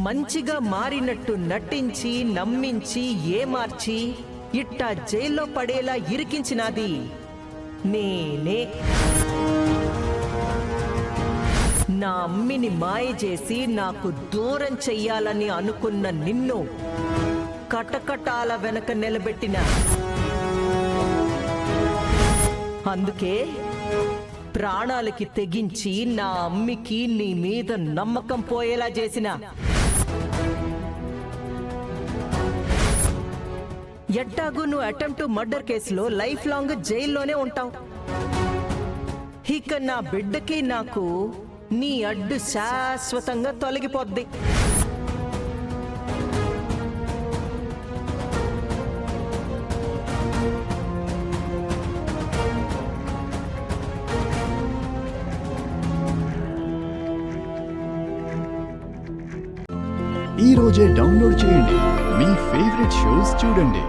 మంచిగా మారినట్టు నటించి నమ్మించి ఏమార్చి ఇట్టా జైల్లో పడేలా ఇరికించినది నేనే. నా అమ్మిని మాయ చేసి నాకు దూరం చెయ్యాలని అనుకున్న నిన్ను కటకటాల వెనక నిలబెట్టిన. అందుకే ప్రాణాలకి తెగించి నా అమ్మికి నీ మీద నమ్మకం పోయేలా చేసిన. ఎట్టాగు నువ్వు అటెంప్ట్ మర్డర్ కేసులో లైఫ్ లాంగ్ జైల్లోనే ఉంటావు. ఇక నా బిడ్డకి నాకు నీ అడ్డు శాశ్వతంగా తొలగిపోద్ది. ఈ రోజే డౌన్లోడ్ చేయండి. మీ ఫేవరెట్ షోస్ చూడండి.